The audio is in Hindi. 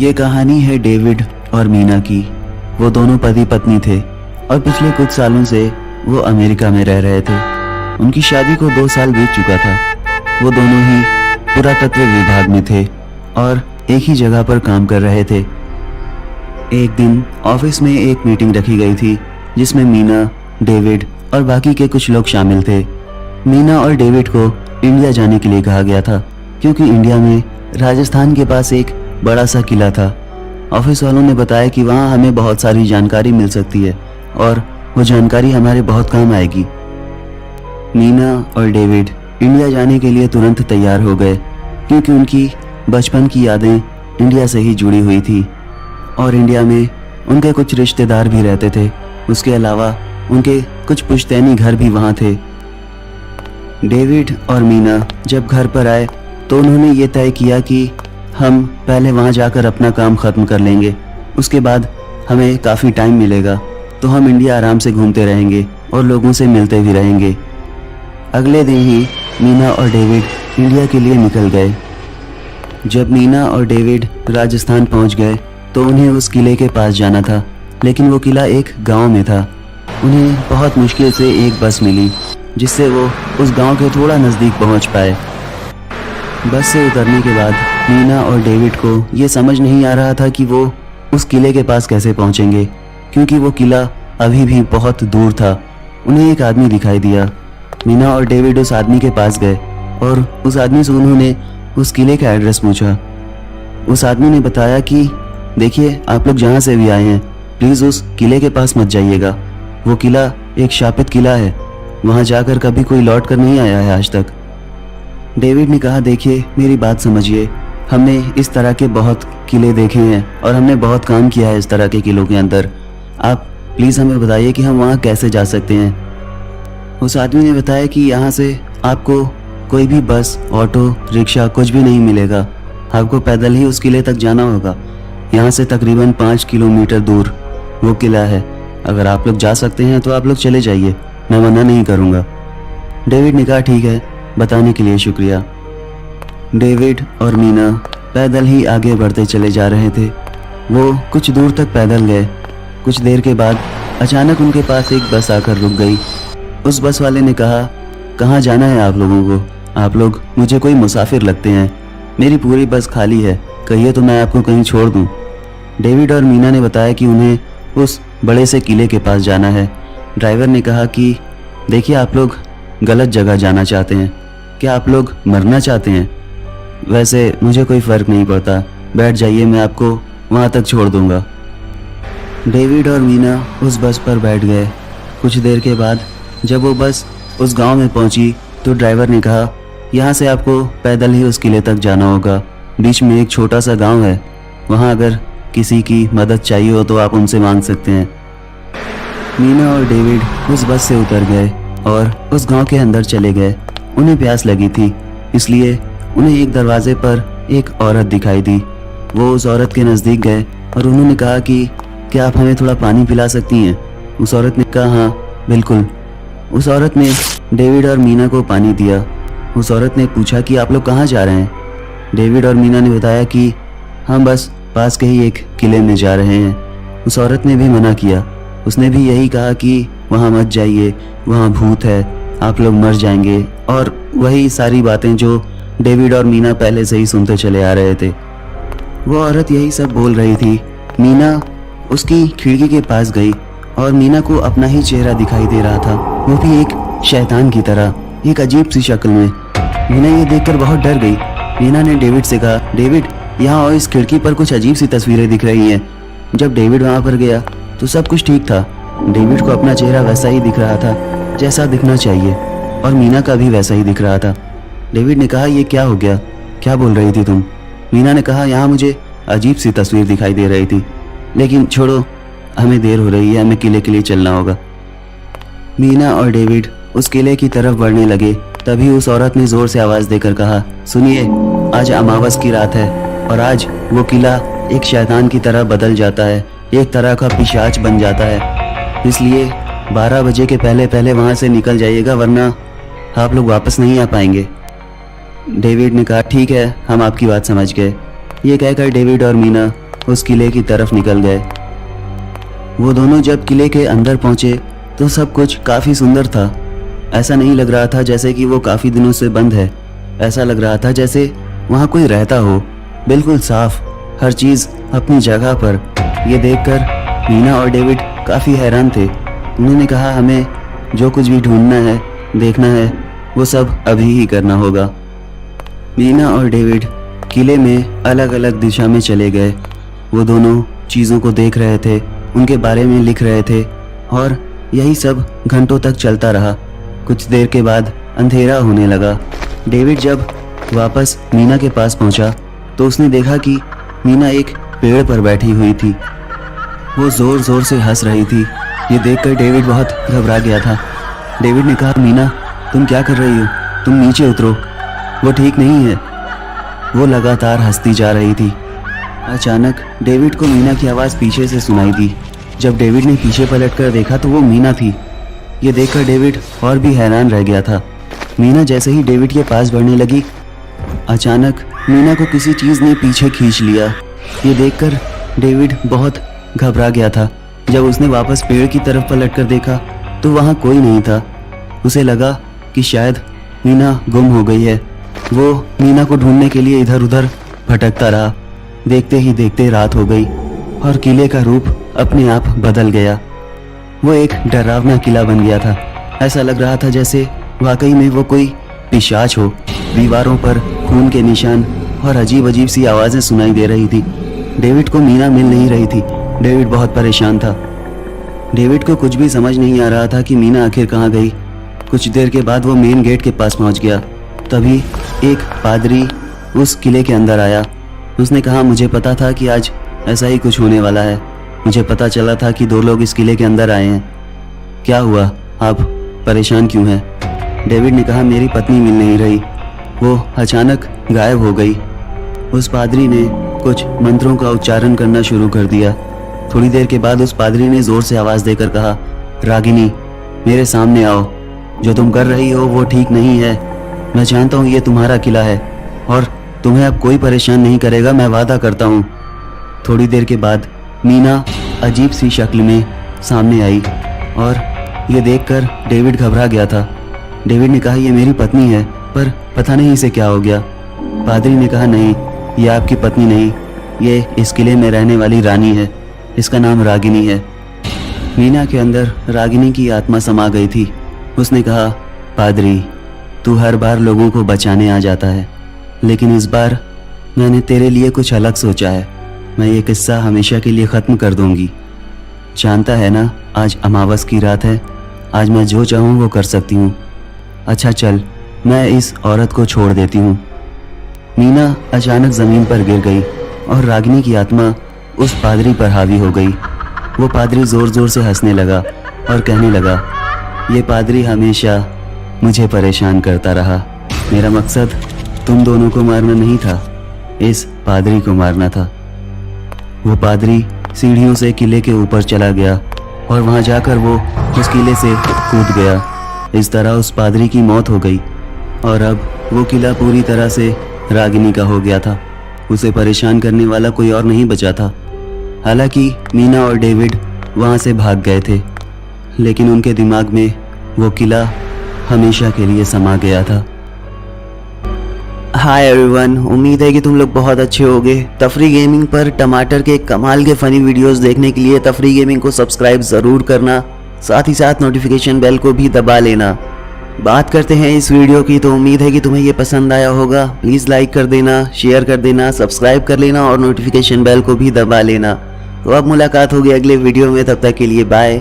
ये कहानी है डेविड और मीना की। वो दोनों पति पत्नी थे और पिछले कुछ सालों से वो अमेरिका में रह रहे थे। उनकी शादी को 2 साल बीत चुका था। वो दोनों ही पुरातत्व विभाग में थे और एक ही जगह पर काम कर रहे थे। एक दिन ऑफिस में एक मीटिंग रखी गई थी जिसमें मीना, डेविड और बाकी के कुछ लोग शामिल थे। मीना और डेविड को इंडिया जाने के लिए कहा गया था क्योंकि इंडिया में राजस्थान के पास एक बड़ा सा किला था। ऑफिस वालों ने बताया कि वहाँ हमें बहुत सारी जानकारी मिल सकती है और वो जानकारी हमारे बहुत काम आएगी। मीना और डेविड इंडिया जाने के लिए तुरंत तैयार हो गए क्योंकि उनकी बचपन की यादें इंडिया से ही जुड़ी हुई थी और इंडिया में उनके कुछ रिश्तेदार भी रहते थे। उसके अलावा उनके कुछ पुश्तैनी घर भी वहाँ थे। डेविड और मीना जब घर पर आए तो उन्होंने ये तय किया कि हम पहले वहाँ जाकर अपना काम ख़त्म कर लेंगे, उसके बाद हमें काफ़ी टाइम मिलेगा तो हम इंडिया आराम से घूमते रहेंगे और लोगों से मिलते भी रहेंगे। अगले दिन ही मीना और डेविड इंडिया के लिए निकल गए। जब मीना और डेविड राजस्थान पहुँच गए तो उन्हें उस किले के पास जाना था, लेकिन वो किला एक गांव में था। उन्हें बहुत मुश्किल से एक बस मिली जिससे वो उस गांव के थोड़ा नज़दीक पहुंच पाए। बस से उतरने के बाद मीना और डेविड को ये समझ नहीं आ रहा था कि वो उस किले के पास कैसे पहुंचेंगे क्योंकि वो किला अभी भी बहुत दूर था। उन्हें एक आदमी दिखाई दिया। मीना और डेविड उस आदमी के पास गए और उस आदमी से उन्होंने उस किले का एड्रेस पूछा। उस आदमी ने बताया कि देखिए, आप लोग जहाँ से भी आए हैं प्लीज़ उस किले के पास मत जाइएगा। वो किला एक शापित किला है, वहाँ जाकर कभी कोई लौट कर नहीं आया है आज तक। डेविड ने कहा, देखिए मेरी बात समझिए, हमने इस तरह के बहुत किले देखे हैं और हमने बहुत काम किया है इस तरह के किलों के अंदर। आप प्लीज़ हमें बताइए कि हम वहाँ कैसे जा सकते हैं। उस आदमी ने बताया कि यहाँ से आपको कोई भी बस, ऑटो, रिक्शा कुछ भी नहीं मिलेगा। आपको पैदल ही उस किले तक जाना होगा। यहाँ से तकरीबन 5 किलोमीटर दूर वो किला है। अगर आप लोग जा सकते हैं तो आप लोग चले जाइए, मैं मना नहीं करूँगा। डेविड ने कहा, ठीक है, बताने के लिए शुक्रिया। डेविड और मीना पैदल ही आगे बढ़ते चले जा रहे थे। वो कुछ दूर तक पैदल गए। कुछ देर के बाद अचानक उनके पास एक बस आकर रुक गई। उस बस वाले ने कहा, कहाँ जाना है आप लोगों को? आप लोग मुझे कोई मुसाफिर लगते हैं। मेरी पूरी बस खाली है, कहिए तो मैं आपको कहीं छोड़ दूँ। डेविड और मीना ने बताया कि उन्हें उस बड़े से किले के पास जाना है। ड्राइवर ने कहा कि देखिए, आप लोग गलत जगह जाना चाहते हैं। क्या आप लोग मरना चाहते हैं? वैसे मुझे कोई फ़र्क नहीं पड़ता, बैठ जाइए, मैं आपको वहाँ तक छोड़ दूँगा। डेविड और मीना उस बस पर बैठ गए। कुछ देर के बाद जब वो बस उस गांव में पहुंची तो ड्राइवर ने कहा, यहाँ से आपको पैदल ही उस किले तक जाना होगा। बीच में एक छोटा सा गांव है, वहाँ अगर किसी की मदद चाहिए हो तो आप उनसे मांग सकते हैं। मीना और डेविड उस बस से उतर गए और उस गांव के अंदर चले गए। उन्हें प्यास लगी थी, इसलिए उन्हें एक दरवाजे पर एक औरत दिखाई दी। वो उस औरत के नज़दीक गए और उन्होंने कहा कि क्या आप हमें थोड़ा पानी पिला सकती हैं? उस औरत ने कहा, हाँ बिल्कुल। उस औरत ने डेविड और मीना को पानी दिया। उस औरत ने पूछा कि आप लोग कहाँ जा रहे हैं? डेविड और मीना ने बताया कि हम बस पास के ही एक किले में जा रहे हैं। उस औरत ने भी मना किया। उसने भी यही कहा कि वहाँ मत जाइए, वहाँ भूत है, आप लोग मर जाएंगे, और वही सारी बातें जो डेविड और मीना पहले से ही सुनते चले आ रहे थे। वो औरत यही सब बोल रही थी। मीना उसकी खिड़की के पास गई और मीना को अपना ही चेहरा दिखाई दे रहा था, वो भी एक शैतान की तरह, एक अजीब सी शक्ल में। मीना ये देखकर बहुत डर गई। मीना ने डेविड से कहा, डेविड यहाँ और इस खिड़की पर कुछ अजीब सी तस्वीरें दिख रही हैं। जब डेविड वहाँ पर गया तो सब कुछ ठीक था। डेविड को अपना चेहरा वैसा ही दिख रहा था जैसा दिखना चाहिए और मीना का भी वैसा ही दिख रहा था। डेविड ने कहा, ये क्या हो गया? क्या बोल रही थी तुम? मीना ने कहा, यहाँ मुझे अजीब सी तस्वीर दिखाई दे रही थी, लेकिन छोड़ो, हमें देर हो रही है, हमें किले के लिए चलना होगा। मीना और डेविड उस किले की तरफ बढ़ने लगे। तभी उस औरत ने जोर से आवाज़ देकर कहा, सुनिए, आज अमावस की रात है और आज वो किला एक शैतान की तरह बदल जाता है, एक तरह का पिशाच बन जाता है। इसलिए 12 बजे के पहले पहले वहाँ से निकल जाइएगा, वरना आप लोग वापस नहीं आ पाएंगे। डेविड ने कहा, ठीक है, हम आपकी बात समझ गए। ये कहकर डेविड और मीना उस किले की तरफ निकल गए। वो दोनों जब किले के अंदर पहुंचे तो सब कुछ काफ़ी सुंदर था। ऐसा नहीं लग रहा था जैसे कि वो काफ़ी दिनों से बंद है। ऐसा लग रहा था जैसे वहाँ कोई रहता हो, बिल्कुल साफ, हर चीज़ अपनी जगह पर। ये देखकर मीना और डेविड काफ़ी हैरान थे। उन्होंने कहा, हमें जो कुछ भी ढूंढना है, देखना है, वो सब अभी ही करना होगा। मीना और डेविड किले में अलग अलग दिशा में चले गए। वो दोनों चीज़ों को देख रहे थे, उनके बारे में लिख रहे थे और यही सब घंटों तक चलता रहा। कुछ देर के बाद अंधेरा होने लगा। डेविड जब वापस मीना के पास पहुंचा तो उसने देखा कि मीना एक पेड़ पर बैठी हुई थी। वो ज़ोर ज़ोर से हंस रही थी। ये देखकर डेविड बहुत घबरा गया था। डेविड ने कहा, मीना तुम क्या कर रही हो? तुम नीचे उतरो, वो ठीक नहीं है। वो लगातार हंसती जा रही थी। अचानक डेविड को मीना की आवाज़ पीछे से सुनाई दी। जब डेविड ने पीछे पलटकर देखा तो वो मीना थी। ये देखकर डेविड और भी हैरान रह गया था। मीना जैसे ही डेविड के पास बढ़ने लगी, अचानक मीना को किसी चीज़ ने पीछे खींच लिया। ये देखकर डेविड बहुत घबरा गया था। जब उसने वापस पेड़ की तरफ पलटकर देखा तो वहाँ कोई नहीं था। उसे लगा कि शायद मीना गुम हो गई है। वो मीना को ढूंढने के लिए इधर उधर भटकता रहा। देखते ही देखते रात हो गई और किले का रूप अपने आप बदल गया। वो एक डरावना किला बन गया था। ऐसा लग रहा था जैसे वाकई में वो कोई पिशाच हो। दीवारों पर खून के निशान और अजीब अजीब सी आवाज़ें सुनाई दे रही थी। डेविड को मीना मिल नहीं रही थी। डेविड बहुत परेशान था। डेविड को कुछ भी समझ नहीं आ रहा था कि मीना आखिर कहाँ गई। कुछ देर के बाद वो मेन गेट के पास पहुँच गया। तभी एक पादरी उस किले के अंदर आया। उसने कहा, मुझे पता था कि आज ऐसा ही कुछ होने वाला है। मुझे पता चला था कि 2 लोग इस किले के अंदर आए हैं। क्या हुआ, आप परेशान क्यों हैं? डेविड ने कहा, मेरी पत्नी मिल नहीं रही, वो अचानक गायब हो गई। उस पादरी ने कुछ मंत्रों का उच्चारण करना शुरू कर दिया। थोड़ी देर के बाद उस पादरी ने ज़ोर से आवाज़ देकर कहा, रागिनी मेरे सामने आओ। जो तुम कर रही हो वो ठीक नहीं है। मैं जानता हूँ ये तुम्हारा किला है और तुम्हें अब कोई परेशान नहीं करेगा, मैं वादा करता हूँ। थोड़ी देर के बाद मीना अजीब सी शक्ल में सामने आई और ये देखकर डेविड घबरा गया था। डेविड ने कहा, ये मेरी पत्नी है, पर पता नहीं इसे क्या हो गया। पादरी ने कहा, नहीं, ये आपकी पत्नी नहीं, ये इस किले में रहने वाली रानी है। इसका नाम रागिनी है। मीना के अंदर रागिनी की आत्मा समा गई थी। उसने कहा, पादरी तू हर बार लोगों को बचाने आ जाता है, लेकिन इस बार मैंने तेरे लिए कुछ अलग सोचा है। मैं ये किस्सा हमेशा के लिए ख़त्म कर दूंगी। जानता है ना, आज अमावस की रात है। आज मैं जो चाहूँ वो कर सकती हूँ। अच्छा चल, मैं इस औरत को छोड़ देती हूँ। मीना अचानक ज़मीन पर गिर गई और रागिनी की आत्मा उस पादरी पर हावी हो गई। वो पादरी ज़ोर ज़ोर से हंसने लगा और कहने लगा, ये पादरी हमेशा मुझे परेशान करता रहा। मेरा मकसद तुम दोनों को मारना नहीं था, इस पादरी को मारना था। वो पादरी सीढ़ियों से किले के ऊपर चला गया और वहाँ जाकर वो उस किले से कूद गया। इस तरह उस पादरी की मौत हो गई और अब वो किला पूरी तरह से रागिनी का हो गया था। उसे परेशान करने वाला कोई और नहीं बचा था। हालांकि मीना और डेविड वहाँ से भाग गए थे, लेकिन उनके दिमाग में वो किला हमेशा के लिए समा गया था। हाय एवरीवन, उम्मीद है कि तुम लोग बहुत अच्छे होगे। तफरी गेमिंग पर टमाटर के कमाल के फ़नी वीडियोस देखने के लिए तफरी गेमिंग को सब्सक्राइब ज़रूर करना, साथ ही साथ नोटिफिकेशन बेल को भी दबा लेना। बात करते हैं इस वीडियो की, तो उम्मीद है कि तुम्हें ये पसंद आया होगा। प्लीज़ लाइक कर देना, शेयर कर देना, सब्सक्राइब कर लेना और नोटिफिकेशन बेल को भी दबा लेना। तो अब मुलाकात होगी अगले वीडियो में, तब तक के लिए बाय।